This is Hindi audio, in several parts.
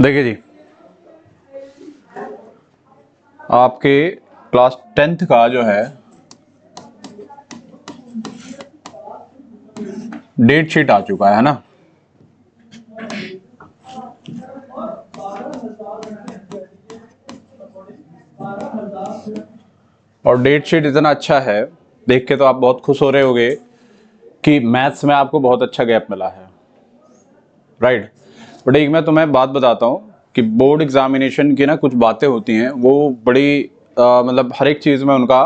देखिए जी, आपके क्लास 10th का जो है डेट शीट आ चुका है ना। और डेट शीट इतना अच्छा है, देख के तो आप बहुत खुश हो रहे होगे कि मैथ्स में आपको बहुत अच्छा गैप मिला है, राइट। बट एक मैं तुम्हें बात बताता हूँ कि बोर्ड एग्जामिनेशन की ना कुछ बातें होती हैं, वो बड़ी मतलब हर एक चीज़ में उनका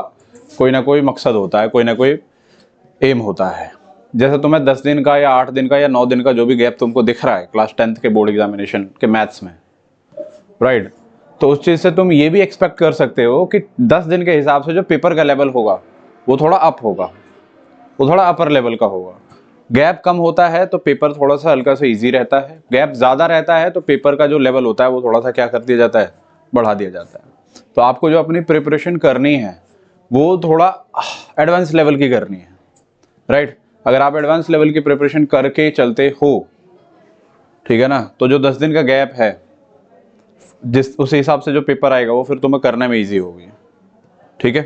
कोई ना कोई मकसद होता है, कोई ना कोई एम होता है। जैसे तुम्हें 10 दिन का या 8 दिन का या 9 दिन का जो भी गैप तुमको दिख रहा है क्लास 10th के बोर्ड एग्जामिनेशन के मैथ्स में, राइट, तो उस चीज़ से तुम ये भी एक्सपेक्ट कर सकते हो कि 10 दिन के हिसाब से जो पेपर का लेवल होगा वो थोड़ा अप होगा, वो थोड़ा अपर लेवल का होगा। गैप कम होता है तो पेपर थोड़ा सा हल्का सा इजी रहता है, गैप ज़्यादा रहता है तो पेपर का जो लेवल होता है वो थोड़ा सा क्या कर दिया जाता है, बढ़ा दिया जाता है। तो आपको जो अपनी प्रिपरेशन करनी है वो थोड़ा एडवांस लेवल की करनी है, राइट। अगर आप एडवांस लेवल की प्रिपरेशन करके चलते हो, ठीक है ना, तो जो 10 दिन का गैप है जिस उस हिसाब से जो पेपर आएगा वो फिर तुम्हें करने में इजी होगी, ठीक है।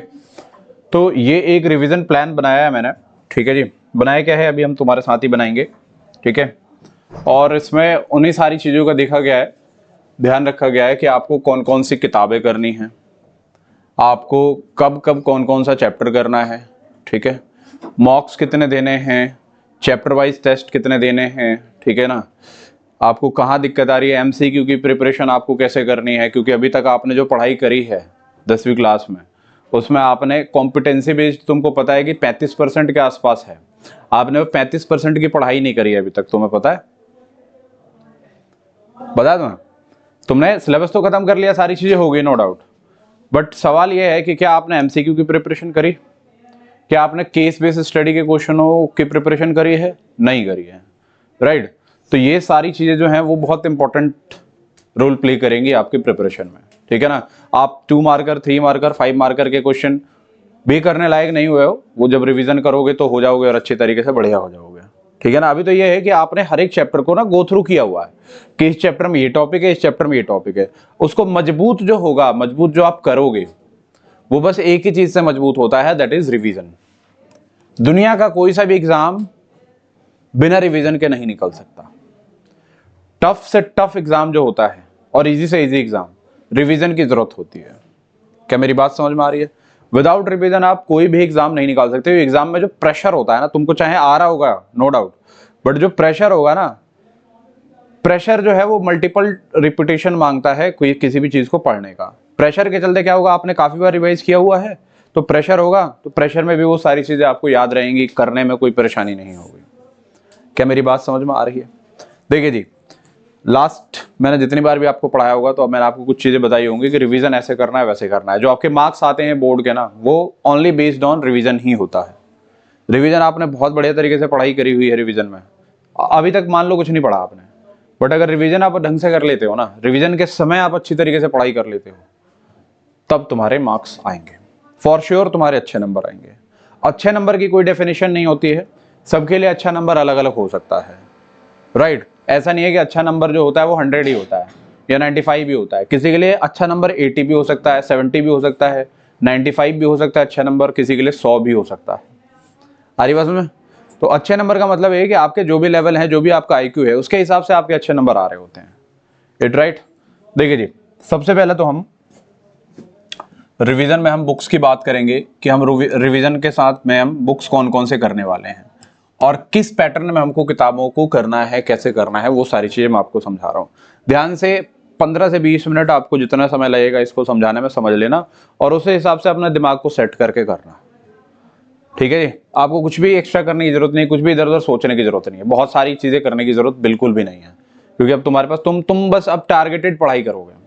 तो ये एक रिवीजन प्लान बनाया है मैंने, ठीक है जी। बनाया क्या है अभी हम तुम्हारे साथ ही बनाएंगे, ठीक है। और इसमें उन्हीं सारी चीज़ों का देखा गया है, ध्यान रखा गया है कि आपको कौन कौन सी किताबें करनी है, आपको कब कब कौन कौन सा चैप्टर करना है, ठीक है, मॉक्स कितने देने हैं, चैप्टर वाइज टेस्ट कितने देने हैं, ठीक है ना, आपको कहाँ दिक्कत आ रही है, एमसीक्यू की प्रिपरेशन आपको कैसे करनी है, क्योंकि अभी तक आपने जो पढ़ाई करी है 10वीं क्लास में उसमें आपने कॉम्पिटेंसी बेस्ड तुमको पता है कि 35% के आसपास है, आपने 35% की पढ़ाई नहीं करी है अभी तक, तुम्हें पता है, बता दो। तुमने सिलेबस तो खत्म कर लिया, सारी चीजें हो गई नो डाउट, बट सवाल यह है कि क्या आपने एमसीक्यू की प्रिपरेशन करी, क्या आपने केस बेस्ड स्टडी के क्वेश्चनों की प्रिपरेशन करी है, नहीं करी है, राइट। तो ये सारी चीजें जो हैं वो बहुत इंपॉर्टेंट रोल प्ले करेंगी आपकी प्रिपरेशन में, ठीक है ना। आप 2 मार्कर 3 मार्कर 5 मार्कर के क्वेश्चन भी करने लायक नहीं हुए हो, वो जब रिवीजन करोगे तो हो जाओगे और अच्छे तरीके से बढ़िया हो जाओगे, ठीक है ना। अभी तो ये है कि आपने हर एक चैप्टर को ना गो थ्रू किया हुआ है कि इस चैप्टर में ये टॉपिक है, इस चैप्टर में ये टॉपिक है, उसको मजबूत जो होगा, मजबूत जो आप करोगे वो बस एक ही चीज से मजबूत होता है, दैट इज रिवीजन। दुनिया का कोई सा भी एग्जाम बिना रिवीजन के नहीं निकल सकता। टफ से टफ एग्जाम जो होता है और इजी से इजी एग्जाम, रिवीजन की जरूरत होती है। क्या मेरी बात समझ में आ रही है? विदाउट रिवीजन आप कोई भी एग्जाम नहीं निकाल सकते। एग्जाम में जो प्रेशर होता है ना, तुमको चाहे आ रहा होगा नो डाउट, बट जो प्रेशर होगा ना, प्रेशर जो है वो मल्टीपल रिपीटेशन मांगता है कोई किसी भी चीज को पढ़ने का। प्रेशर के चलते क्या होगा, आपने काफी बार रिवाइज किया हुआ है तो प्रेशर होगा, तो प्रेशर में भी वो सारी चीजें आपको याद रहेंगी, करने में कोई परेशानी नहीं होगी। क्या मेरी बात समझ में आ रही है? देखिए जी, लास्ट मैंने जितनी बार भी आपको पढ़ाया होगा तो अब मैंने आपको कुछ चीजें बताई होंगी कि रिवीजन ऐसे करना है वैसे करना है। जो आपके मार्क्स आते हैं बोर्ड के ना, वो ओनली बेस्ड ऑन रिवीजन ही होता है। रिवीजन आपने बहुत बढ़िया तरीके से पढ़ाई करी हुई है, रिवीजन में अभी तक मान लो कुछ नहीं पढ़ा आपने, बट अगर रिवीजन आप ढंग से कर लेते हो ना, रिवीजन के समय आप अच्छी तरीके से पढ़ाई कर लेते हो, तब तुम्हारे मार्क्स आएंगे, फॉर श्योर तुम्हारे अच्छे नंबर आएंगे। अच्छे नंबर की कोई डेफिनेशन नहीं होती है, सबके लिए अच्छा नंबर अलग अलग हो सकता है, राइट। ऐसा नहीं है कि अच्छा नंबर जो होता है वो 100 ही होता है या 95 भी होता है। किसी के लिए अच्छा नंबर 80 भी हो सकता है, 70 भी हो सकता है, 95 भी हो सकता है अच्छा नंबर, किसी के लिए 100 भी हो सकता है। आ रही बात में? तो अच्छे नंबर का मतलब है कि आपके जो भी लेवल है, जो भी आपका आईक्यू है, उसके हिसाब से आपके अच्छे नंबर आ रहे होते हैं, इट राइट। देखिए जी, सबसे पहले तो हम रिवीजन में हम बुक्स की बात करेंगे कि हम रिवीजन के साथ में हम बुक्स कौन कौन से करने वाले हैं और किस पैटर्न में हमको किताबों को करना है, कैसे करना है, वो सारी चीजें मैं आपको समझा रहा हूँ। ध्यान से 15 से 20 मिनट आपको जितना समय लगेगा इसको समझाने में समझ लेना और उस हिसाब से अपने दिमाग को सेट करके करना, ठीक है जी। आपको कुछ भी एक्स्ट्रा करने की जरूरत नहीं, कुछ भी इधर उधर सोचने की जरूरत नहीं है, बहुत सारी चीजें करने की जरूरत बिल्कुल भी नहीं है, क्योंकि अब तुम्हारे पास तुम बस अब टारगेटेड पढ़ाई करोगे।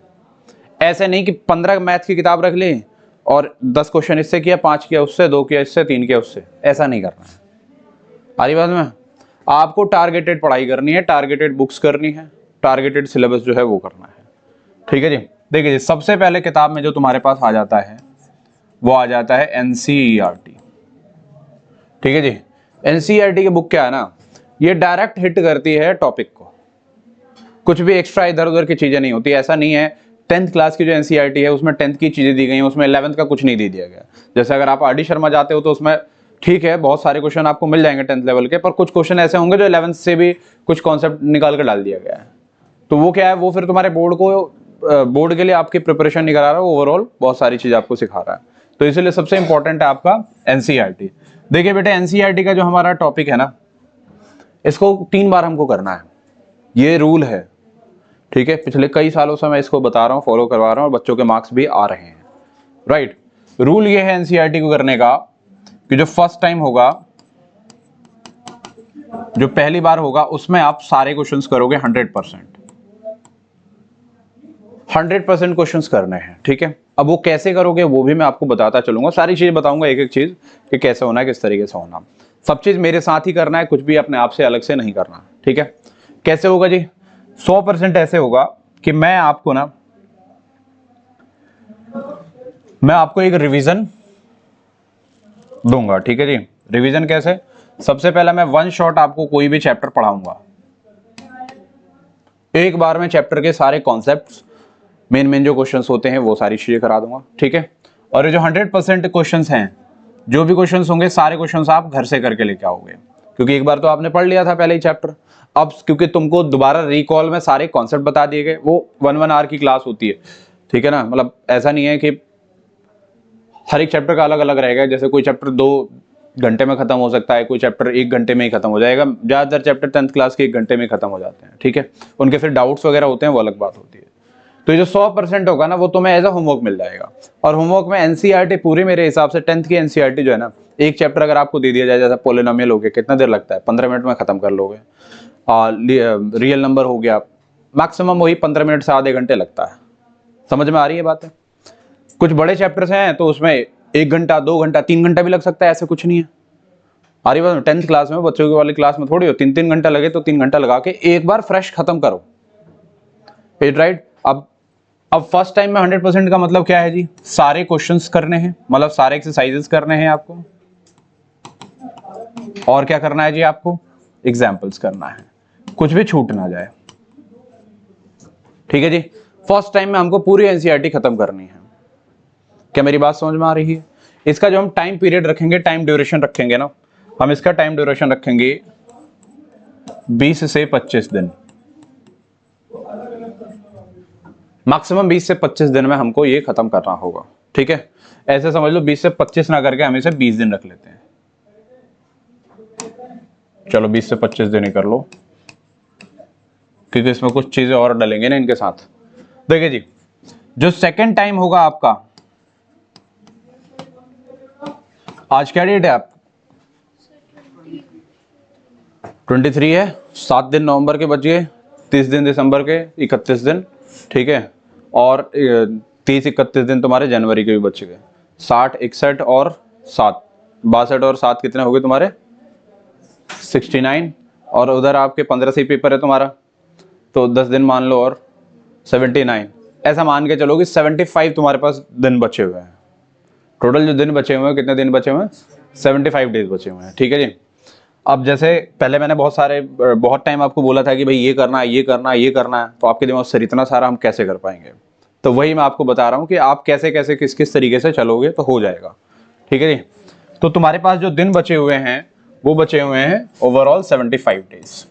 ऐसे नहीं कि 15 मैथ की किताब रख ली और 10 क्वेश्चन इससे किया, 5 किया उससे, 2 किया इससे, 3 किया उससे, ऐसा नहीं करना है। आरी बात में, आपको टारगेटेड पढ़ाई करनी है, टारगेटेड बुक्स करनी है, टारगेटेड सिलेबस जो है वो करना है, ठीक है जी। देखिए जी, सबसे पहले किताब में जो तुम्हारे पास आ जाता है वो आ जाता है एनसीईआरटी, ठीक है जी। एनसीईआरटी की बुक क्या है ना, ये डायरेक्ट हिट करती है टॉपिक को, कुछ भी एक्स्ट्रा इधर उधर की चीजें नहीं होती, ऐसा नहीं है। 10th क्लास की जो एनसीईआरटी है उसमें 10th की चीजें दी गई हैं, उसमें 11th का कुछ नहीं दे दिया गया। जैसे अगर आप आरडी शर्मा जाते हो तो उसमें ठीक है बहुत सारे क्वेश्चन आपको मिल जाएंगे 10th लेवल के, पर कुछ क्वेश्चन ऐसे होंगे जो 11th से भी कुछ कॉन्सेप्ट निकाल कर डाल दिया गया है। तो वो क्या है, वो फिर तुम्हारे बोर्ड के लिए आपकी प्रिपरेशन नहीं करा रहा है, ओवरऑल बहुत सारी चीज आपको सिखा रहा है। तो इसीलिए सबसे इंपॉर्टेंट है आपका एनसीईआरटी। देखिए बेटे एनसीईआरटी का जो हमारा टॉपिक है ना, इसको 3 बार हमको करना है, ये रूल है, ठीक है। पिछले कई सालों से मैं इसको बता रहा हूँ, फॉलो करवा रहा हूँ, और बच्चों के मार्क्स भी आ रहे हैं, राइट। रूल ये है एनसीईआरटी को करने का कि जो फर्स्ट टाइम होगा, जो पहली बार होगा, उसमें आप सारे क्वेश्चंस करोगे 100% क्वेश्चंस करने हैं, ठीक है। अब वो कैसे करोगे वो भी मैं आपको बताता चलूंगा, सारी चीजें बताऊंगा एक एक चीज कि कैसे होना है, किस तरीके से होना, सब चीज मेरे साथ ही करना है, कुछ भी अपने आप से अलग से नहीं करना, ठीक है। कैसे होगा जी? 100% ऐसे होगा कि मैं आपको एक रिवीजन दूंगा, ठीक है जी। रिवीजन कैसे? सबसे पहला मैं वन शॉट आपको कोई भी चैप्टर पढ़ाऊंगा, एक बार में चैप्टर के सारे कॉन्सेप्ट्स, मेन जो क्वेश्चंस होते हैं वो सारी चीजें करा दूंगा, ठीक है। और ये जो 100% क्वेश्चंस हैं, जो भी क्वेश्चंस होंगे सारे क्वेश्चंस आप घर से करके लेके आओगे, क्योंकि एक बार तो आपने पढ़ लिया था पहले ही चैप्टर। अब क्योंकि तुमको दोबारा रिकॉल में सारे कॉन्सेप्ट बता दिए गए, वो 1 आवर की क्लास होती है, ठीक है ना। मतलब ऐसा नहीं है कि हर एक चैप्टर का अलग अलग रहेगा, जैसे कोई चैप्टर 2 घंटे में खत्म हो सकता है, कोई चैप्टर 1 घंटे में ही खत्म हो जाएगा, ज्यादातर चैप्टर 10th क्लास के 1 घंटे में खत्म हो जाते हैं, ठीक है। उनके फिर डाउट्स वगैरह होते हैं, वो अलग बात होती है। तो ये जो 100% होगा ना, वो तुम्हें एज अ होमवर्क मिल जाएगा। और होमवर्क में एनसीईआरटी पूरी, मेरे हिसाब से 10th की एनसीईआरटी जो है ना, एक चैप्टर अगर आपको दे दिया जाए, जैसा पोलिनोमियल हो गया, कितना देर लगता है? 15 मिनट में खत्म कर लोगे। रियल नंबर हो गया, मैक्सिमम वही 15 मिनट से आधे घंटे लगता है। समझ में आ रही है बात है? कुछ बड़े चैप्टर्स हैं तो उसमें 1 घंटा, 2 घंटा, 3 घंटा भी लग सकता है, ऐसे कुछ नहीं है। आ रही बात? 10th क्लास में, बच्चों की वाली क्लास में थोड़ी हो 3-3 घंटा लगे, तो 3 घंटा लगा के एक बार फ्रेश खत्म करो, राइट। अब फर्स्ट टाइम में 100% का मतलब क्या है जी? सारे क्वेश्चंस करने हैं, मतलब सारे एक्सरसाइजेस करने हैं आपको, और क्या करना है जी? आपको एग्जाम्पल्स करना है, कुछ भी छूट ना जाए, ठीक है जी। फर्स्ट टाइम में हमको पूरी एनसीईआरटी खत्म करनी है। क्या मेरी बात समझ में आ रही है? इसका जो हम टाइम पीरियड रखेंगे, टाइम ड्यूरेशन रखेंगे ना, हम इसका टाइम ड्यूरेशन रखेंगे 20 से 25 दिन, मैक्सिमम 20 से 25 दिन में हमको ये खत्म करना होगा, ठीक है। ऐसे समझ लो 20 से 25 ना करके हम इसे 20 दिन रख लेते हैं। चलो 20 से 25 दिन ही कर लो, क्योंकि इसमें कुछ चीजें और डलेंगे ना इनके साथ। देखिए जी, जो सेकंड टाइम होगा आपका, आज क्या डेट है? आप 23 है, 7 दिन नवंबर के बच गए, 30 दिन दिसंबर के, 31 दिन, ठीक है। और 30-31 दिन तुम्हारे जनवरी के भी बच गए। 60, 61 और 7, 62 और 7 कितने हो गए तुम्हारे? 69। और उधर आपके 15 से ही पेपर है तुम्हारा, तो 10 दिन मान लो, और 79, ऐसा मान के चलो कि 75 तुम्हारे पास दिन बचे हुए हैं। टोटल जो दिन बचे हुए हैं, कितने दिन बचे हुए हैं? 75 डेज बचे हुए हैं, ठीक है जी। अब जैसे पहले मैंने बहुत टाइम आपको बोला था कि भाई ये करना है, ये करना है, ये करना है, तो आपके दिमाग से इतना सारा हम कैसे कर पाएंगे? तो वही मैं आपको बता रहा हूँ कि आप कैसे कैसे किस किस तरीके से चलोगे तो हो जाएगा, ठीक है जी। तो तुम्हारे पास जो दिन बचे हुए हैं वो बचे हुए हैं ओवरऑल 75 डेज।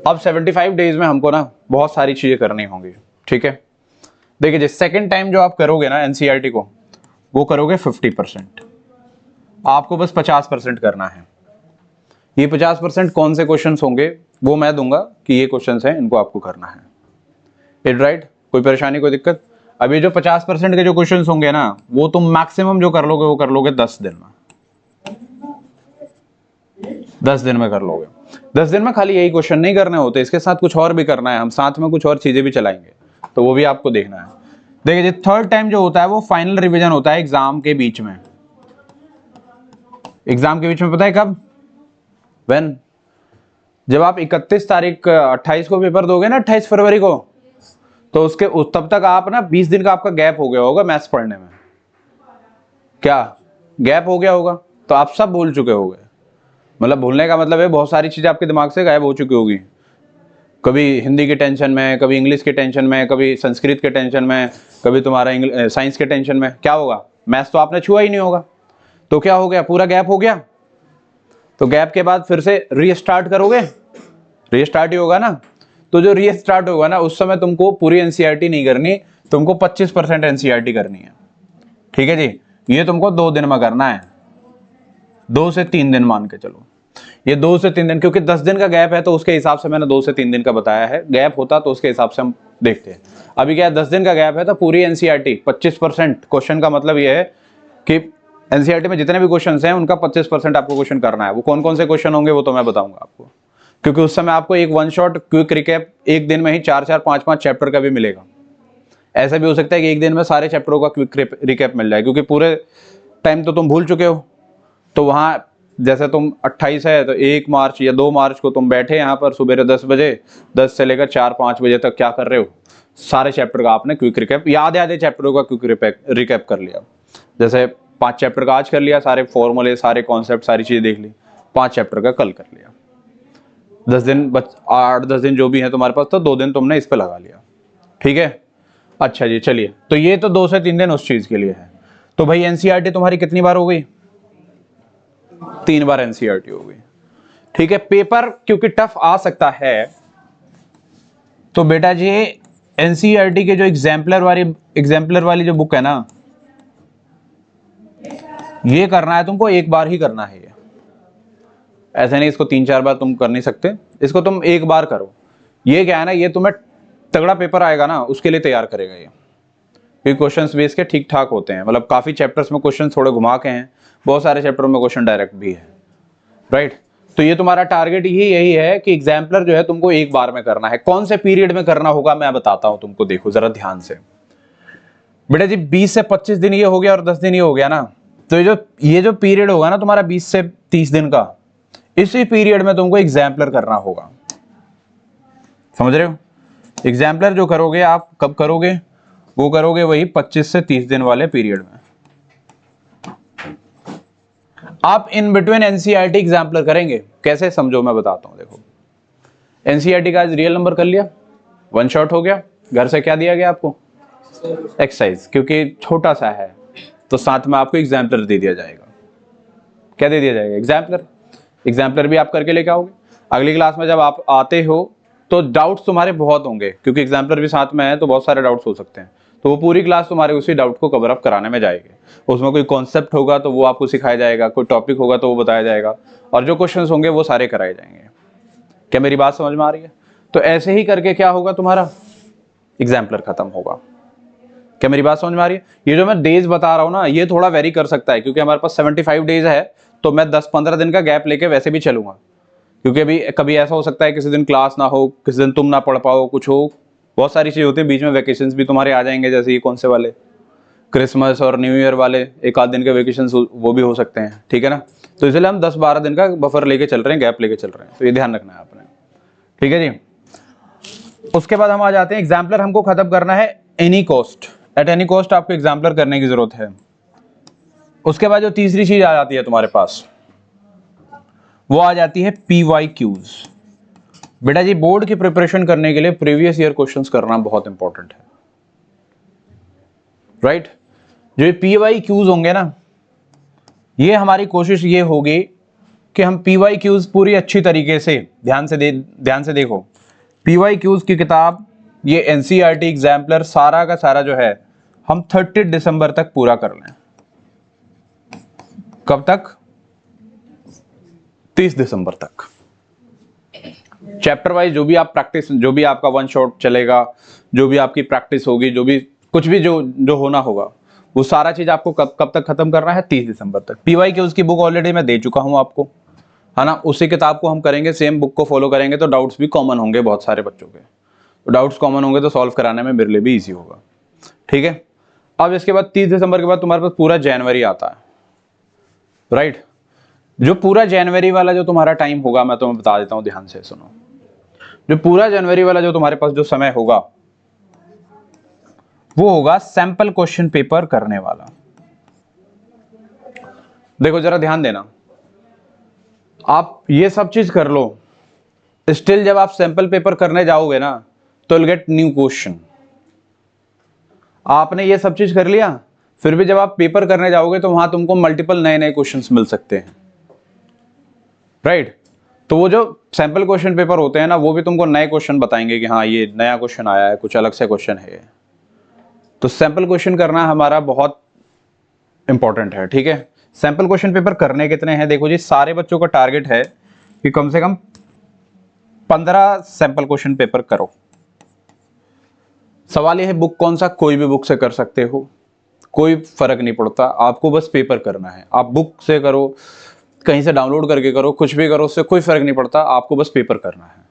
अब 75 डेज में हमको ना बहुत सारी चीजें करनी होंगी, ठीक है। देखिए जी, सेकेंड टाइम जो आप करोगे ना एनसीईआरटी को, वो करोगे 50%, आपको बस 50% करना है। ये 50% कौन से क्वेश्चंस होंगे वो मैं दूंगा कि ये क्वेश्चंस हैं, इनको आपको करना है, इट राइट। कोई परेशानी, कोई दिक्कत? अभी जो 50% के जो क्वेश्चंस होंगे ना, वो तुम मैक्सिमम जो कर लोगे वो कर लोगे 10 दिन में, 10 दिन में कर लोगे। 10 दिन में खाली यही क्वेश्चन नहीं करने होते, इसके साथ कुछ और भी करना है, हम साथ में कुछ और चीजें भी चलाएंगे, तो वो भी आपको देखना है। देखिए जी, थर्ड टाइम जो होता है वो फाइनल रिवीजन होता है एग्जाम के बीच में। एग्जाम के बीच में पता है कब? व्हेन? जब आप 31 तारीख 28 को पेपर दोगे ना, 28 फरवरी को, तो उसके तब तक आप ना 20 दिन का आपका गैप हो गया होगा मैथ्स पढ़ने में। क्या गैप हो गया होगा? तो आप सब भूल चुके होगे, मतलब भूलने का मतलब है बहुत सारी चीजें आपके दिमाग से गायब हो चुकी होगी, कभी हिंदी की टेंशन में, कभी इंग्लिश की टेंशन में, कभी संस्कृत के टेंशन में, कभी तुम्हारा साइंस के टेंशन में। क्या होगा, मैथ्स तो आपने छुआ ही नहीं होगा, तो क्या हो गया, पूरा गैप हो गया। तो गैप के बाद फिर से रीस्टार्ट करोगे, रीस्टार्ट ही होगा ना। तो जो रीस्टार्ट होगा ना, उस समय तुमको पूरी एनसीईआरटी नहीं करनी, तुमको 25% एनसीईआरटी करनी है। ठीक है जी, ये तुमको 2 दिन में करना है, 2 से 3 दिन मान के चलो, ये 2 से 3 दिन, क्योंकि 10 दिन का गैप है तो उसके हिसाब से मैंने 2 से 3 दिन का बताया है। गैप होता तो उसके हिसाब से हम देखते हैं। अभी क्या है, 10 दिन का गैप है तो पूरी एनसीईआरटी 25% क्वेश्चन का मतलब ये है कि एनसीईआरटी में जितने भी क्वेश्चन हैं उनका 25% आपको क्वेश्चन करना है। वो कौन कौन से क्वेश्चन होंगे वो तो मैं बताऊंगा आपको, क्योंकि उस समय आपको एक वन शॉट क्विक रिकैप एक दिन में ही 4-4, 5-5 चैप्टर का भी मिलेगा। ऐसा भी हो सकता है कि एक दिन में सारे चैप्टरों का क्विक रिकैप मिल जाए, क्योंकि पूरे टाइम तो तुम भूल चुके हो। तो वहां जैसे तुम 28 है तो 1 मार्च या 2 मार्च को तुम बैठे यहाँ पर सुबह 10 बजे, 10 से लेकर 4-5 बजे तक क्या कर रहे हो, सारे चैप्टर का आपने क्विक रिकैप, आधे चैप्टरों का क्विक रिकैप कर लिया। जैसे 5 चैप्टर का आज कर लिया, सारे फॉर्मूले, सारे कॉन्सेप्ट, सारी चीजें देख ली। 5 चैप्टर का कल कर लिया। 10 दिन 8-10 दिन जो भी है तुम्हारे पास, तो 2 दिन तुमने इस पे लगा लिया। ठीक है, अच्छा जी, चलिए। तो ये तो 2 से 3 दिन उस चीज के लिए है। तो भाई एनसीईआरटी तुम्हारी कितनी बार हो गई, 3 बार एनसीईआरटी हो गई। ठीक है, पेपर क्योंकि टफ आ सकता है, तो बेटा जी एनसीईआरटी के जो एग्जाम्पलर वाली जो बुक है ना, ये करना है तुमको, एक बार ही करना है ये। ऐसे नहीं इसको 3-4 बार तुम कर नहीं सकते, इसको तुम एक बार करो। ये क्या है ना, ये तुम्हें तगड़ा पेपर आएगा ना उसके लिए तैयार करेगा ये, क्योंकि क्वेश्चंस बेस के ठीक ठाक होते हैं। मतलब काफी चैप्टर्स में क्वेश्चन थोड़े घुमा के हैं, बहुत सारे चैप्टरों में क्वेश्चन डायरेक्ट भी है। राइट, तो ये तुम्हारा टारगेट यही है कि एग्जाम्पलर जो है तुमको एक बार में करना है। कौन से पीरियड में करना होगा मैं बताता हूं तुमको, देखो जरा ध्यान से। बेटा जी 20 से 25 दिन ये हो गया और 10 दिन ये हो गया ना, तो ये जो पीरियड होगा ना तुम्हारा 20 से 30 दिन का, इसी पीरियड में तुमको एग्जाम्पलर करना होगा। समझ रहे हो, एग्जाम्पलर जो करोगे आप कब करोगे, वो करोगे वही 25 से 30 दिन वाले पीरियड में। आप इन बिटवीन एनसीईआरटी एग्जाम्पलर करेंगे कैसे, समझो मैं बताता हूं। देखो एनसीईआरटी का आज रियल नंबर कर लिया, वन शॉट हो गया। घर से क्या दिया गया आपको, एक्सरसाइज, क्योंकि छोटा सा है तो साथ में आपको एग्जाम्पलर दे दिया जाएगा। क्या दे दिया जाएगा, एग्जाम्पलर। एग्जाम्पलर भी आप करके लेके आओगे। अगली क्लास में जब आप आते हो तो डाउट्स तुम्हारे बहुत होंगे, क्योंकि एग्जाम्पलर भी साथ में है तो बहुत सारे डाउट्स हो सकते हैं। तो वो पूरी क्लास तुम्हारे उसी डाउट को कवर अप कराने में जाएगी। उसमें कोई कॉन्सेप्ट होगा तो वो आपको सिखाया जाएगा, कोई टॉपिक होगा तो वो बताया जाएगा, और जो क्वेश्चंस होंगे वो सारे कराए जाएंगे। क्या मेरी बात समझ में आ रही है। तो ऐसे ही करके क्या होगा, तुम्हारा एग्जाम्पलर खत्म होगा। क्या मेरी बात समझ में आ रही है। ये जो मैं डेज बता रहा हूं ना, ये थोड़ा वेरी कर सकता है, क्योंकि हमारे पास 75 डेज है, तो मैं 10-15 दिन का गैप लेके वैसे भी चलूंगा, क्योंकि अभी कभी ऐसा हो सकता है किसी दिन क्लास ना हो, किसी दिन तुम ना पढ़ पाओ, कुछ हो, बहुत सारी चीजें होती हैं। बीच में वेकेशंस भी तुम्हारे आ जाएंगे, जैसे ये कौन से वाले, क्रिसमस और न्यू ईयर वाले, एक आध दिन के वेकेशन वो भी हो सकते हैं। ठीक है ना, तो इसलिए हम 10-12 दिन का बफर लेके चल रहे हैं, गैप लेके चल रहे हैं, तो ये ध्यान रखना है आपने। ठीक है जी, उसके बाद हम आ जाते हैं, एग्जाम्पलर हमको खत्म करना है any cost, at any cost आपको एग्जाम्पलर करने की जरूरत है। उसके बाद जो तीसरी चीज आ जाती है तुम्हारे पास, वो आ जाती है PYQs। बेटा जी बोर्ड की प्रिपरेशन करने के लिए प्रीवियस ईयर क्वेश्चंस करना बहुत इंपॉर्टेंट है। राइट, जो ये PYQs होंगे ना, ये हमारी कोशिश ये होगी कि हम PYQs पूरी अच्छी तरीके से ध्यान से देखो। PYQs की किताब, ये एनसीईआरटी एग्जाम्पलर सारा का सारा जो है हम 30 दिसंबर तक पूरा कर लें। कब तक, 30 दिसंबर तक। चैप्टर वाइज जो भी आप प्रैक्टिस, जो भी आपका वन शॉट चलेगा, जो भी आपकी प्रैक्टिस होगी, जो भी कुछ भी जो होना होगा, वो सारा चीज आपको कब तक खत्म करना है, 30 दिसंबर तक। PYQs की बुक ऑलरेडी मैं दे चुका हूं आपको, है ना, उसी किताब को हम करेंगे, सेम बुक को फॉलो करेंगे, तो डाउट्स भी कॉमन होंगे बहुत सारे बच्चों के। तो डाउट्स कॉमन होंगे तो सॉल्व कराने में मेरे लिए भी ईजी होगा। ठीक है, अब इसके बाद 30 दिसंबर के बाद तुम्हारे पास पूरा जनवरी आता है। राइट, जो पूरा जनवरी वाला जो तुम्हारा टाइम होगा, मैं तुम्हें बता देता हूं, ध्यान से सुनो। जो पूरा जनवरी वाला जो तुम्हारे पास जो समय होगा, वो होगा सैंपल क्वेश्चन पेपर करने वाला। देखो जरा ध्यान देना, आप ये सब चीज कर लो, स्टिल जब आप सैंपल पेपर करने जाओगे ना तो विल गेट न्यू क्वेश्चन। आपने ये सब चीज कर लिया, फिर भी जब आप पेपर करने जाओगे तो वहां तुमको मल्टीपल नए नए क्वेश्चंस मिल सकते हैं, राइट। तो वो जो सैंपल क्वेश्चन पेपर होते हैं ना, वो भी तुमको नए क्वेश्चन बताएंगे कि हाँ ये नया क्वेश्चन आया है, कुछ अलग से क्वेश्चन है। तो सैंपल क्वेश्चन करना हमारा बहुत इंपॉर्टेंट है, ठीक है। सैंपल क्वेश्चन पेपर करने कितने हैं, देखो जी, सारे बच्चों का टारगेट है कि कम से कम 15 सैंपल क्वेश्चन पेपर करो। सवाल यह है बुक कौन सा, कोई भी बुक से कर सकते हो, कोई फर्क नहीं पड़ता, आपको बस पेपर करना है। आप बुक से करो, कहीं से डाउनलोड करके करो, कुछ भी करो, उससे कोई फर्क नहीं पड़ता, आपको बस पेपर करना है,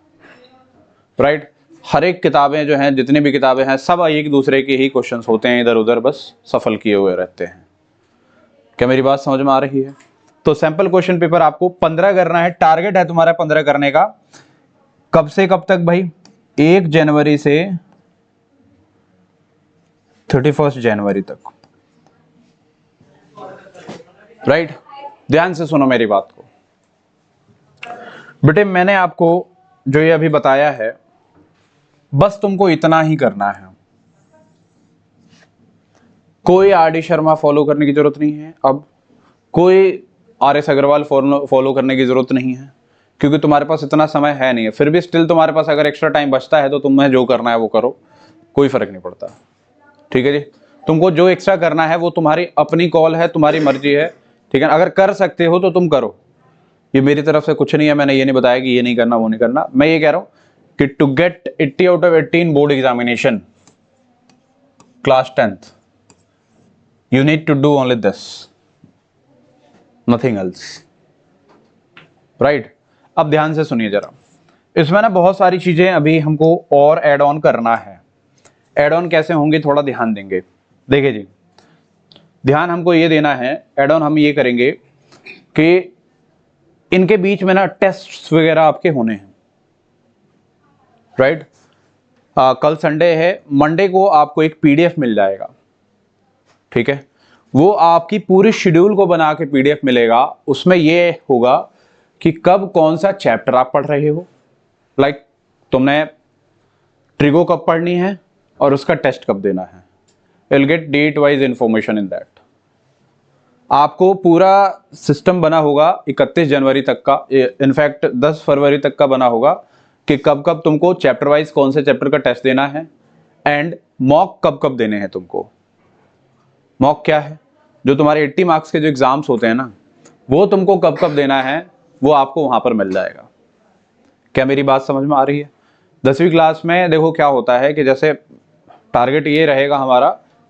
राइट। हर एक किताबें जो हैं, जितनी भी किताबें हैं, सब एक दूसरे के ही क्वेश्चंस होते हैं, इधर उधर बस सफल किए हुए रहते हैं। क्या मेरी बात समझ में आ रही है? तो सैंपल क्वेश्चन पेपर आपको 15 करना है, टारगेट है तुम्हारा 15 करने का। कब से कब तक भाई? 1 जनवरी से 31 जनवरी तक, राइट। ध्यान से सुनो मेरी बात को बेटे, मैंने आपको जो ये अभी बताया है, बस तुमको इतना ही करना है। कोई आर.डी. शर्मा फॉलो करने की जरूरत नहीं है, अब कोई आर.एस. अग्रवाल फॉलो करने की जरूरत नहीं है, क्योंकि तुम्हारे पास इतना समय है नहीं है। फिर भी स्टिल तुम्हारे पास अगर एक्स्ट्रा टाइम बचता है तो तुम्हें जो करना है वो करो, कोई फर्क नहीं पड़ता, ठीक है जी। तुमको जो एक्स्ट्रा करना है वो तुम्हारी अपनी कॉल है, तुम्हारी मर्जी है, ठीक है। अगर कर सकते हो तो तुम करो, ये मेरी तरफ से कुछ नहीं है, मैंने ये नहीं बताया कि ये नहीं करना वो नहीं करना। मैं ये कह रहा हूं कि to get 80 out of 18 board examination class 10th, you need to do only this, nothing else, right। अब ध्यान से सुनिए जरा, इसमें ना बहुत सारी चीजें अभी हमको और ऐड ऑन करना है। ऐड ऑन कैसे होंगे, थोड़ा ध्यान देंगे। देखिए जी, ध्यान हमको ये देना है, ऐड ऑन हम ये करेंगे कि इनके बीच में ना टेस्ट वगैरह आपके होने हैं, राइट। कल संडे है, मंडे को आपको एक पीडीएफ मिल जाएगा, ठीक है। वो आपकी पूरी शेड्यूल को बना के पीडीएफ मिलेगा, उसमें ये होगा कि कब कौन सा चैप्टर आप पढ़ रहे हो, लाइक तुमने ट्रिगो कब पढ़नी है और उसका टेस्ट कब देना है। Will get date wise information in that. आपको पूरा सिस्टम बना होगा 31 जनवरी तक का, इनफैक्ट 10 फरवरी तक का बना होगा कि कब कब तुमको चैप्टर वाइज कौन से चैप्टर का टेस्ट देना है, एंड मॉक कब कब देने हैं तुमको। मॉक क्या है? जो तुम्हारे 80 मार्क्स के जो एग्जाम्स होते हैं ना, वो तुमको कब कब देना है वो आपको वहां पर मिल जाएगा। क्या मेरी बात समझ में आ रही है? 10वीं क्लास में देखो क्या होता है कि जैसे टारगेट ये रहेगा हमारा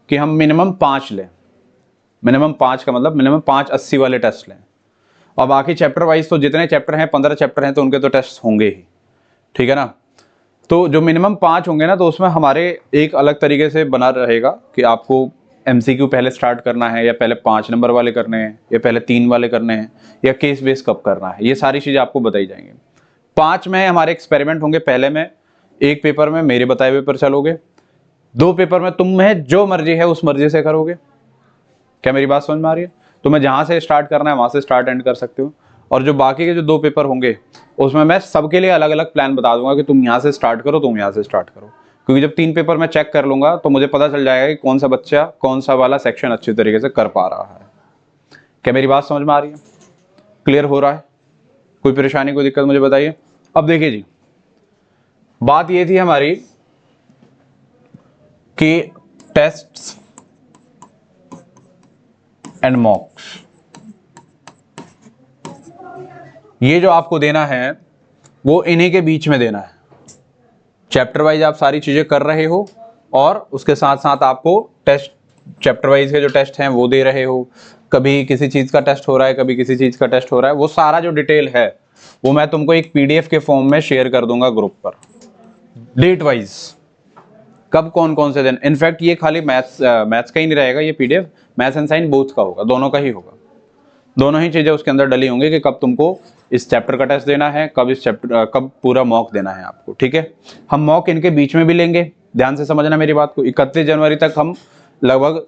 कि हम मिनिमम 5 लें, मिनिमम 5 का मतलब मिनिमम 5 80 वाले टेस्ट लें, और बाकी चैप्टर वाइज तो जितने चैप्टर हैं 15 चैप्टर हैं तो उनके तो टेस्ट होंगे ही, ठीक है ना। तो जो मिनिमम 5 होंगे ना, तो उसमें हमारे एक अलग तरीके से बना रहेगा कि आपको एमसीक्यू पहले स्टार्ट करना है, या पहले 5 नंबर वाले करने हैं, या पहले 3 वाले करने हैं, या केस बेस कब करना है, ये सारी चीज़ें आपको बताई जाएंगी। 5 में हमारे एक्सपेरिमेंट होंगे, पहले में 1 पेपर में मेरे बताए हुए पर चलोगे, 2 पेपर में तुम्हें जो मर्जी है उस मर्जी से करोगे। क्या मेरी बात समझ में आ रही है? तुम्हें जहां से स्टार्ट करना है वहां से स्टार्ट एंड कर सकते हो। और जो बाकी के जो 2 पेपर होंगे उसमें मैं सबके लिए अलग अलग प्लान बता दूंगा कि तुम यहाँ से स्टार्ट करो, तुम यहाँ से स्टार्ट करो, क्योंकि जब 3 पेपर मैं चेक कर लूंगा तो मुझे पता चल जाएगा कि कौन सा बच्चा कौन सा वाला सेक्शन अच्छी तरीके से कर पा रहा है। क्या मेरी बात समझ में आ रही है? क्लियर हो रहा है? कोई परेशानी कोई दिक्कत मुझे बताइए। अब देखिए जी, बात ये थी हमारी कि टेस्ट्स एंड मॉक्स, ये जो आपको देना है वो इन्हीं के बीच में देना है। चैप्टर वाइज आप सारी चीजें कर रहे हो, और उसके साथ साथ आपको टेस्ट, चैप्टर वाइज के जो टेस्ट हैं वो दे रहे हो। कभी किसी चीज का टेस्ट हो रहा है, कभी किसी चीज का टेस्ट हो रहा है, वो सारा जो डिटेल है वो मैं तुमको एक पीडीएफ के फॉर्म में शेयर कर दूंगा ग्रुप पर, डेट वाइज कब कौन कौन से दिन। इनफैक्ट ये खाली मैथ्स का ही नहीं रहेगा, ये PDF maths and science both का होगा, दोनों का ही होगा। दोनों ही चीजें उसके अंदर डली होंगी कि कब तुमको इस चैप्टर का टेस्ट देना है, कब इस चैप्टर कब पूरा मॉक देना है आपको, ठीक है। हम मॉक इनके बीच में भी लेंगे, ध्यान से समझना मेरी बात को। 31 जनवरी तक हम लगभग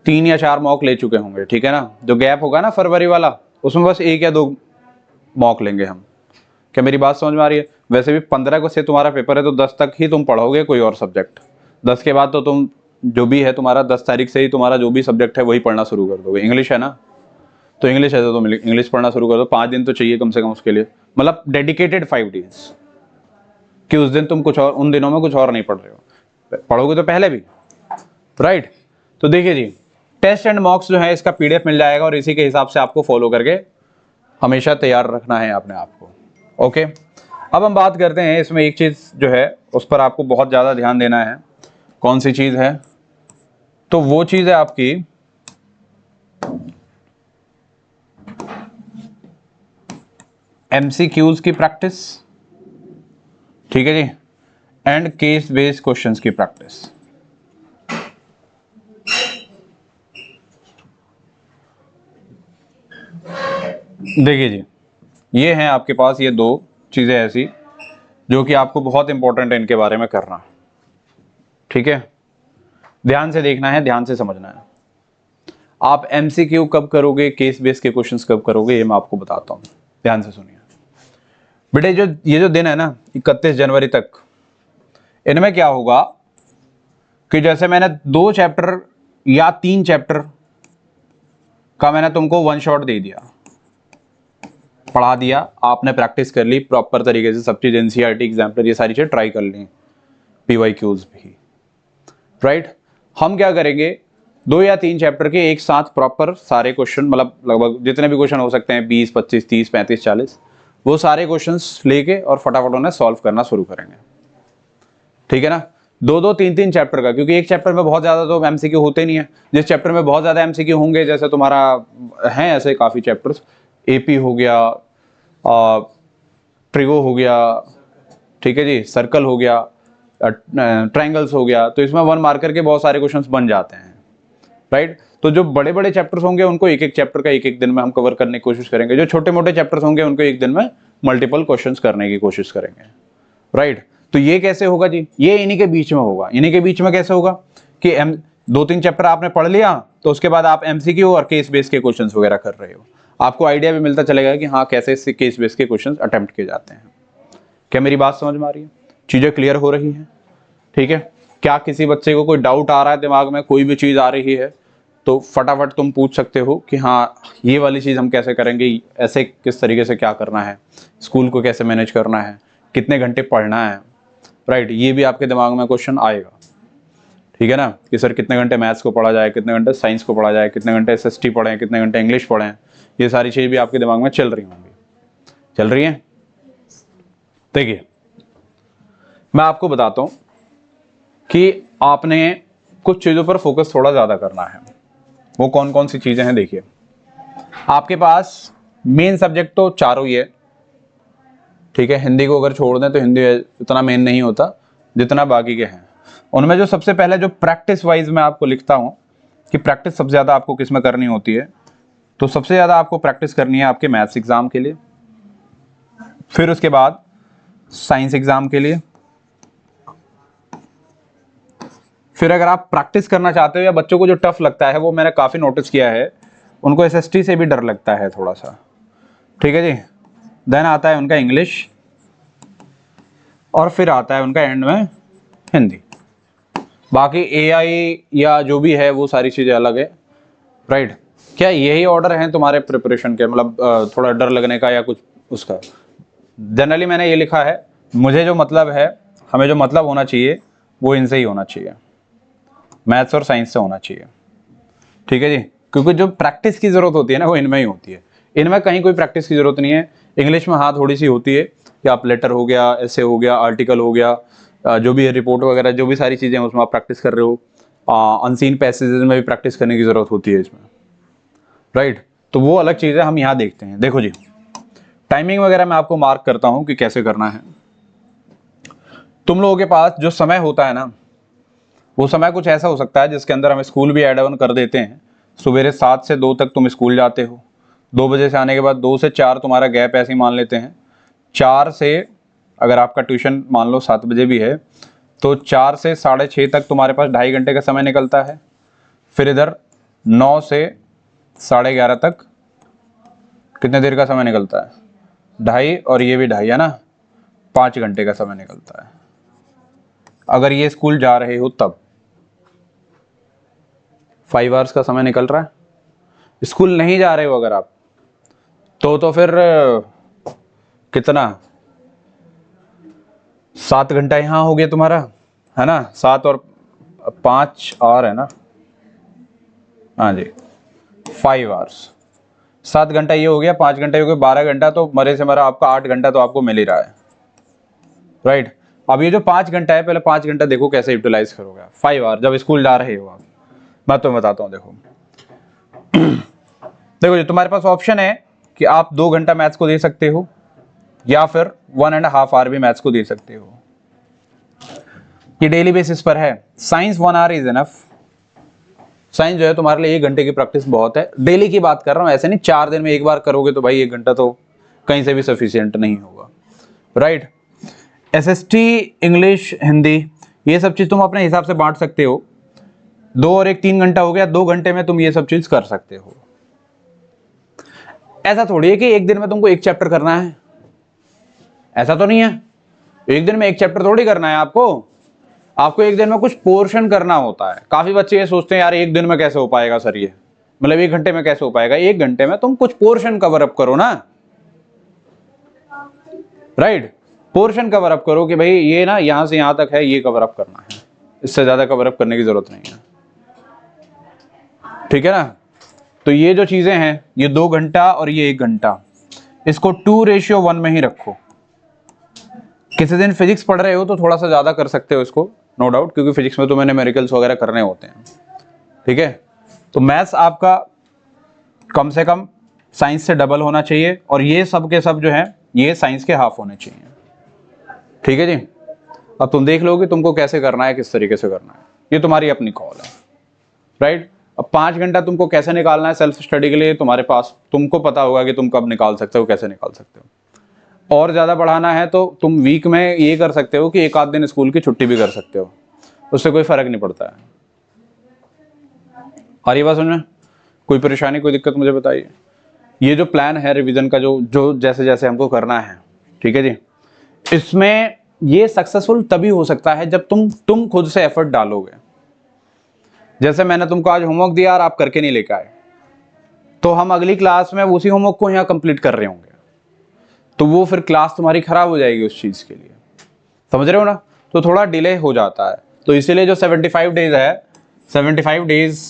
3 या 4 मॉक ले चुके होंगे, ठीक है ना। जो गैप होगा ना फरवरी वाला, उसमें बस 1 या 2 मॉक लेंगे हम। क्या मेरी बात समझ में आ रही है? वैसे भी 15 को से तुम्हारा पेपर है तो 10 तक ही तुम पढ़ोगे कोई और सब्जेक्ट, 10 के बाद तो तुम जो भी है तुम्हारा 10 तारीख से ही तुम्हारा जो भी सब्जेक्ट है वही पढ़ना शुरू कर दोगे। इंग्लिश है ना, तो इंग्लिश है तो तुम इंग्लिश पढ़ना शुरू कर दो। 5 दिन तो चाहिए कम से कम उसके लिए, मतलब डेडिकेटेड 5 डेज, कि उस दिन तुम कुछ और, उन दिनों में कुछ और नहीं पढ़ रहे हो, पढ़ोगे तो पहले भी, राइट। तो देखिए जी, टेस्ट एंड मॉक्स जो है इसका PDF मिल जाएगा और इसी के हिसाब से आपको फॉलो करके हमेशा तैयार रखना है अपने आप को, ओके। अब हम बात करते हैं इसमें एक चीज जो है उस पर आपको बहुत ज्यादा ध्यान देना है। कौन सी चीज है? तो वो चीज है आपकी MCQs की प्रैक्टिस, ठीक है जी, एंड केस बेस्ड क्वेश्चंस की प्रैक्टिस। देखिए जी, ये हैं आपके पास ये 2 चीजें ऐसी जो कि आपको बहुत इंपॉर्टेंट है इनके बारे में करना, ठीक है। ध्यान से देखना है, ध्यान से समझना है। आप MCQ कब करोगे, केस बेस्ड के क्वेश्चंस कब करोगे, ये मैं आपको बताता हूं, ध्यान से सुनिए बेटे। ये जो दिन है ना 31 जनवरी तक, इनमें क्या होगा कि जैसे मैंने 2 चैप्टर या 3 चैप्टर का मैंने तुमको 1 शॉट दे दिया, पढ़ा दिया, आपने प्रैक्टिस कर ली प्रॉपर तरीके से, सब चीज NCERT एग्जाम्पलर ये सारी चीज ट्राई कर ली, PYQs भी, राइट। हम क्या करेंगे, 2 या 3 चैप्टर के एक साथ प्रॉपर सारे क्वेश्चन, मतलब लगभग जितने भी क्वेश्चन हो सकते हैं 20, 25, 30, 35, 40, वो सारे क्वेश्चंस लेके और फटाफट उन्हें सॉल्व करना शुरू करेंगे, ठीक है ना। 2-2, 3-3 चैप्टर का, क्योंकि एक चैप्टर में बहुत ज्यादा तो MCQ होते नहीं है। जिस चैप्टर में बहुत ज्यादा MCQ होंगे, जैसे तुम्हारा है ऐसे काफी चैप्टर्स, AP हो गया, ट्रिगो हो गया, ठीक है जी, सर्कल हो गया, ट्रायंगल्स हो गया, तो इसमें 1 मार्कर के बहुत सारे क्वेश्चंस बन जाते हैं, राइट। तो जो बड़े बड़े चैप्टर्स होंगे उनको एक एक चैप्टर का एक एक दिन में हम कवर करने की कोशिश करेंगे, जो छोटे मोटे चैप्टर्स होंगे उनको एक दिन में मल्टीपल क्वेश्चंस करने की कोशिश करेंगे, राइट। तो ये कैसे होगा जी, ये इन्हीं के बीच में होगा। इन्हीं के बीच में कैसे होगा कि 2-3 चैप्टर आपने पढ़ लिया, तो उसके बाद आप MCQ और केस बेस के क्वेश्चंस वगैरह कर रहे हो, आपको आइडिया भी मिलता चलेगा कि हाँ कैसे इससे केस बेस के क्वेश्चंस अटेम्प्ट किए जाते हैं। क्या मेरी बात समझ में आ रही है? चीजें क्लियर हो रही हैं, ठीक है। क्या किसी बच्चे को कोई डाउट आ रहा है दिमाग में, कोई भी चीज आ रही है तो फटाफट तुम पूछ सकते हो कि हाँ ये वाली चीज हम कैसे करेंगे, ऐसे किस तरीके से क्या करना है, स्कूल को कैसे मैनेज करना है, कितने घंटे पढ़ना है, राइट। ये भी आपके दिमाग में क्वेश्चन आएगा, ठीक है ना, कि सर कितने घंटे मैथ्स को पढ़ा जाए, कितने घंटे साइंस को पढ़ा जाए, कितने घंटे SST पढ़ें, कितने घंटे इंग्लिश पढ़ें, ये सारी चीज भी आपके दिमाग में चल रही होंगी, चल रही है। देखिए मैं आपको बताता हूं कि आपने कुछ चीजों पर फोकस थोड़ा ज्यादा करना है। वो कौन कौन सी चीजें हैं? देखिए आपके पास मेन सब्जेक्ट तो चारों ही है, ठीक है। हिंदी को अगर छोड़ दें तो हिंदी इतना मेन नहीं होता जितना बाकी के हैं। उनमें जो सबसे पहले जो प्रैक्टिस वाइज मैं आपको लिखता हूं कि प्रैक्टिस सबसे ज्यादा आपको किस में करनी होती है, तो सबसे ज्यादा आपको प्रैक्टिस करनी है आपके मैथ्स एग्जाम के लिए, फिर उसके बाद साइंस एग्जाम के लिए, फिर अगर आप प्रैक्टिस करना चाहते हो या बच्चों को जो टफ लगता है, वो मैंने काफी नोटिस किया है, उनको SST से भी डर लगता है थोड़ा सा, ठीक है जी। देन आता है उनका इंग्लिश और फिर आता है उनका एंड में हिंदी। बाकी AI या जो भी है वो सारी चीजें अलग है, राइट। क्या यही ऑर्डर है तुम्हारे प्रिपरेशन के, मतलब थोड़ा डर लगने का या कुछ उसका? जनरली मैंने ये लिखा है, मुझे जो मतलब है, हमें जो मतलब होना चाहिए वो इनसे ही होना चाहिए, मैथ्स और साइंस से होना चाहिए, ठीक है जी। क्योंकि जो प्रैक्टिस की जरूरत होती है ना वो इनमें ही होती है, इनमें कहीं कोई प्रैक्टिस की जरूरत नहीं है। इंग्लिश में हाँ थोड़ी सी होती है कि आप लेटर हो गया, ऐसे हो गया, आर्टिकल हो गया, जो भी है रिपोर्ट वगैरह, जो भी सारी चीजें उसमें आप प्रैक्टिस कर रहे हो। अनसीन पैसेजेस में भी प्रैक्टिस करने की जरूरत होती है इसमें, राइट। तो वो अलग चीज है, हम यहाँ देखते हैं। देखो जी टाइमिंग वगैरह मैं आपको मार्क करता हूँ कि कैसे करना है। तुम लोगों के पास जो समय होता है ना, वो समय कुछ ऐसा हो सकता है जिसके अंदर हम स्कूल भी एड ऑन कर देते हैं। सवेरे 7 से 2 तक तुम स्कूल जाते हो, 2 बजे से आने के बाद 2 से 4 तुम्हारा गैप ऐसे ही मान लेते हैं। 4 से अगर आपका ट्यूशन मान लो 7 बजे भी है तो 4 से 6:30 तक तुम्हारे पास 2.5 घंटे का समय निकलता है। फिर इधर 9 से 11:30 तक कितने देर का समय निकलता है? ढाई और ये भी ढाई है ना, 5 घंटे का समय निकलता है। अगर ये स्कूल जा रहे हो तब 5 आवर्स का समय निकल रहा है। स्कूल नहीं जा रहे हो अगर आप, तो फिर कितना, 7 घंटा यहाँ हो गया तुम्हारा, है ना, 7 और 5 और है ना, हाँ जी 5 आवर्स। 7 घंटा ये हो गया, 5 घंटे हो गए, 12 घंटा, तो मरे से मरा आपका 8 घंटा तो आपको मिल ही रहा है, राइट। अब ये जो 5 घंटा है, पहले 5 घंटा देखो कैसे यूटिलाइज करोगे। 5 आवर जब स्कूल जा रहे हो आप, मैं तुम्हें बताता हूँ। देखो देखो जी, तुम्हारे पास ऑप्शन है कि आप 2 घंटा मैथ्स को दे सकते हो या फिर 1.5 आवर भी मैथ्स को दे सकते हो। ये डेली बेसिस पर है। Science 1 our is enough. Science जो है तुम्हारे लिए 1 घंटे की प्रैक्टिस बहुत है। डेली की बात कर रहा हूं, ऐसे नहीं 4 दिन में एक बार करोगे तो भाई 1 घंटा तो कहीं से भी सफिशिएंट नहीं होगा, राइट। एसएसटी, इंग्लिश, हिंदी, ये सब चीज तुम अपने हिसाब से बांट सकते हो। 2 और 1 3 घंटा हो गया, 2 घंटे में तुम ये सब चीज कर सकते हो। ऐसा थोड़ी है कि एक दिन में तुमको एक चैप्टर करना है, ऐसा तो नहीं है। एक दिन में एक चैप्टर थोड़ी करना है आपको एक दिन में कुछ पोर्शन करना होता है। काफी बच्चे ये सोचते हैं यार एक दिन में कैसे हो पाएगा सर, ये मतलब 1 घंटे में कैसे हो पाएगा। 1 घंटे में तुम कुछ पोर्शन कवर अप करो ना, राइट। पोर्शन कवर अप करो कि भाई ये ना यहां से यहां तक है, ये कवर अप करना है, इससे ज्यादा कवर अप करने की जरूरत नहीं है, ठीक है ना। तो ये जो चीजें हैं, ये 2 घंटा और ये 1 घंटा, इसको 2:1 में ही रखो। किसी दिन फिजिक्स पढ़ रहे हो तो थोड़ा सा ज्यादा कर सकते हो इसको, नो डाउट, क्योंकि फिजिक्स में तो मैंने न्यूमेरिकल्स वगैरह करने होते हैं, ठीक है। तो मैथ्स आपका कम से कम साइंस से डबल होना चाहिए, और ये सब के सब जो है ये साइंस के हाफ होने चाहिए, ठीक है जी। अब तुम देख लो कि तुमको कैसे करना है, किस तरीके से करना है, ये तुम्हारी अपनी कॉल है, राइट। अब 5 घंटा तुमको कैसे निकालना है सेल्फ स्टडी के लिए, तुम्हारे पास, तुमको पता होगा कि तुम कब निकाल सकते हो, कैसे निकाल सकते हो। और ज्यादा बढ़ाना है तो तुम वीक में ये कर सकते हो कि 1 आध दिन स्कूल की छुट्टी भी कर सकते हो, उससे कोई फर्क नहीं पड़ता है। आ रही बात समझ में? कोई परेशानी, कोई दिक्कत मुझे बताइए। ये जो प्लान है रिवीजन का, जो जैसे जैसे हमको करना है, ठीक है जी, इसमें ये सक्सेसफुल तभी हो सकता है जब तुम खुद से एफर्ट डालोगे। जैसे मैंने तुमको आज होमवर्क दिया और आप करके नहीं लेकर आए, तो हम अगली क्लास में उसी होमवर्क को यहाँ कंप्लीट कर रहे होंगे, तो वो फिर क्लास तुम्हारी खराब हो जाएगी उस चीज के लिए, समझ रहे हो ना। तो थोड़ा डिले हो जाता है, तो इसीलिए जो 75 डेज है, 75 डेज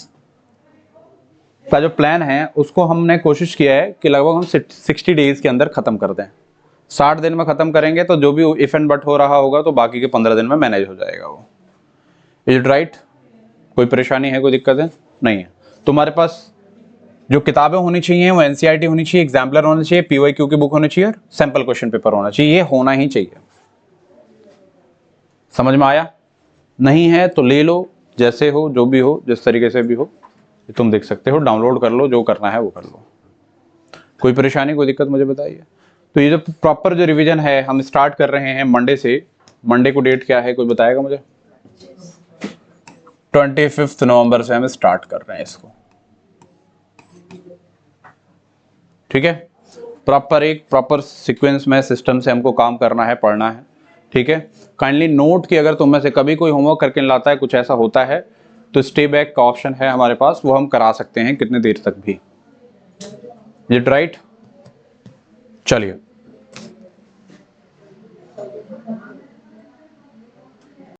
का जो प्लान है उसको हमने कोशिश किया है कि लगभग हम 60 डेज के अंदर खत्म कर दें। 60 दिन में खत्म करेंगे तो जो भी इफ एंड बट हो रहा होगा तो बाकी के 15 दिन में मैनेज हो जाएगा वो। Is it right? कोई परेशानी है, कोई दिक्कत है? नहीं है। तुम्हारे पास जो किताबें होनी चाहिए वो एनसीईआरटी होनी चाहिए, एग्जाम्पलर होना चाहिए, पीवाईक्यू की बुक होनी चाहिए, और सैंपल क्वेश्चन पेपर होना चाहिए। ये होना ही चाहिए। समझ में आया? नहीं है तो ले लो, जैसे हो, जो भी हो, जिस तरीके से भी हो, तुम देख सकते हो, डाउनलोड कर लो, जो करना है वो कर लो। कोई परेशानी, कोई दिक्कत मुझे बताइए। तो ये जो प्रॉपर जो रिवीजन है हम स्टार्ट कर रहे हैं मंडे से। मंडे को डेट क्या है, कोई बताएगा मुझे? 25 नवंबर से हम स्टार्ट कर रहे हैं इसको, ठीक है। एक प्रॉपर सीक्वेंस में, सिस्टम से हमको काम करना है, पढ़ना है, ठीक है। काइंडली नोट कि अगर तुम में से कभी कोई होमवर्क करके लाता है, कुछ ऐसा होता है, तो स्टे बैक का ऑप्शन है हमारे पास, वो हम करा सकते हैं कितने देर तक भी। It right? चलिए